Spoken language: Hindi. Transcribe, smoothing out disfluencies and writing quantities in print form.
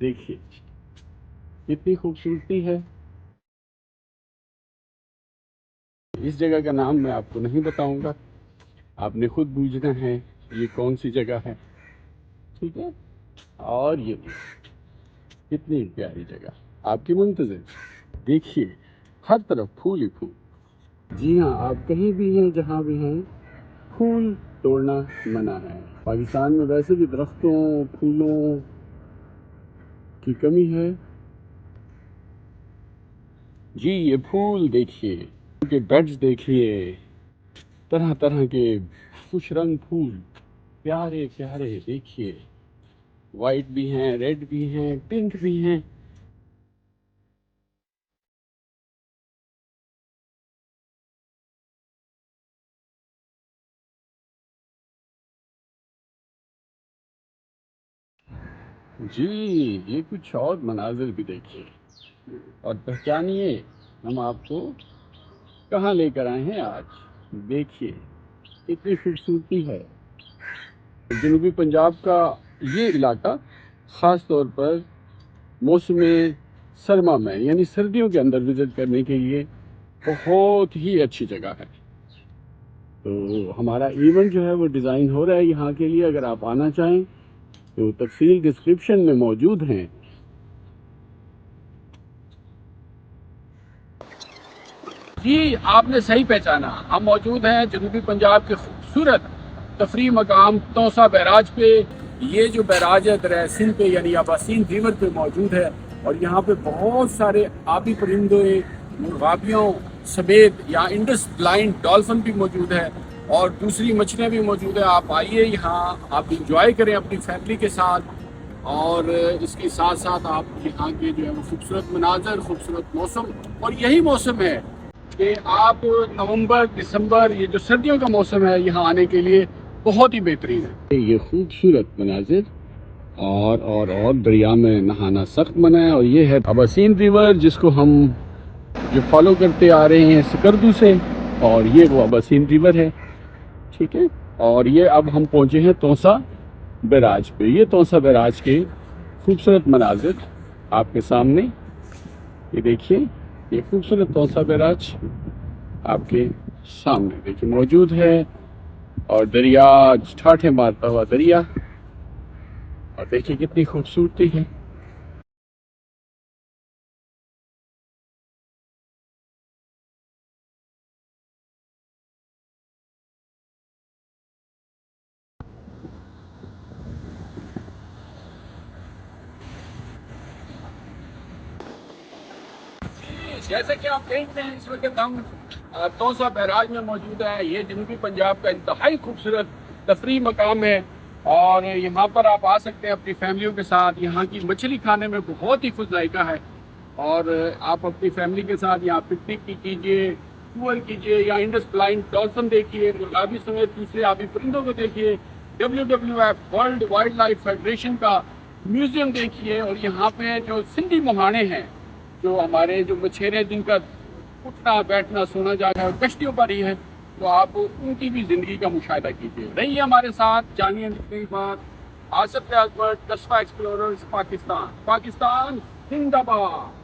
देखिए कितनी खूबसूरती है। इस जगह का नाम मैं आपको नहीं बताऊंगा, आपने खुद बूझना है ये कौन सी जगह है, ठीक है। और ये कितनी प्यारी जगह आपकी मुंतज़िर। देखिए हर तरफ फूल ही फूल। जी हाँ, आप कहीं भी हैं, जहाँ भी हैं, फूल तोड़ना मना है। पाकिस्तान में वैसे भी दरख्तों फूलों की कमी है। जी ये फूल देखिए, के बेड्स देखिए, तरह तरह के खुश रंग फूल, प्यारे प्यारे। देखिए वाइट भी हैं, रेड भी हैं, पिंक भी हैं। जी ये कुछ और मनाजिर भी देखिए और पहचानिए हम आपको कहाँ लेकर आए हैं आज। देखिए कितनी खूबसूरती है। जनूबी पंजाब का ये इलाका ख़ास तौर पर मौसम सरमा में यानी सर्दियों के अंदर विज़िट करने के लिए बहुत ही अच्छी जगह है। तो हमारा इवेंट जो है वो डिज़ाइन हो रहा है यहाँ के लिए। अगर आप आना चाहें तो तफसील डिस्क्रिप्शन में मौजूद हैं। जी आपने सही पहचाना, हम मौजूद हैं जनूबी पंजाब के खूबसूरत तफरी मकाम तौसा बैराज पे। ये जो बैराज है दरिया सिंध पे यानी अबासीन रिवर पे मौजूद है और यहाँ पे बहुत सारे आबी परिंदों, मुर्गाबियों समेत यहाँ इंडस ब्लाइंड डॉल्फिन भी मौजूद है और दूसरी मछलियाँ भी मौजूद है। आप आइए यहाँ, आप इंजॉय करें अपनी फैमिली के साथ और इसके साथ साथ आप यहाँ के जो है वो खूबसूरत मनाजर, खूबसूरत मौसम। और यही मौसम है कि आप नवंबर दिसंबर, ये जो सर्दियों का मौसम है, यहाँ आने के लिए बहुत ही बेहतरीन है। ये खूबसूरत मनाजिर और दरिया में नहाना सख्त मना है। और ये है अबासीन रिवर जिसको हम जो फॉलो करते आ रहे हैं सकरदू से, और ये वो अबासीन रिवर है, ठीक है। और ये अब हम पहुँचे हैं तौसा बैराज पे। ये तौसा बैराज के खूबसूरत मनाजिर आपके सामने, ये देखिए, ये खूबसूरत तौसा बैराज आपके सामने देखिए मौजूद है। और दरिया ठाठे मारता हुआ दरिया, और देखिए कितनी खूबसूरती है। जैसे कि आप देखते हैं इस वक्त हम तौसा बैराज में मौजूद है। ये जनूबी पंजाब का इंतहाई खूबसूरत तफरी मकाम है और यहाँ पर आप आ सकते हैं अपनी फैमिलियों के साथ। यहाँ की मछली खाने में बहुत ही खुश जायका है और आप अपनी फैमिली के साथ यहाँ पिकनिक की कीजिए, टूर कीजिए या इंडस ब्लाइंड डॉल्फिन देखिए, मुर्गाबी समेत दूसरे आबी परिंदों को देखिए, WWF world wild life federation का म्यूजियम देखिए। और यहाँ पे जो सिंधी मुहाने हैं, जो हमारे जो मछेरे जिनका उठना बैठना सोना जाना है कश्तियों पर ही है, तो आप उनकी भी जिंदगी का मुशाहिदा कीजिए। रहिए हमारे साथ, जानिए नई बात। आसिफ रियाज भट्ट, कस्बा एक्सप्लोरर्स, पाकिस्तान। पाकिस्तान जिंदाबाद।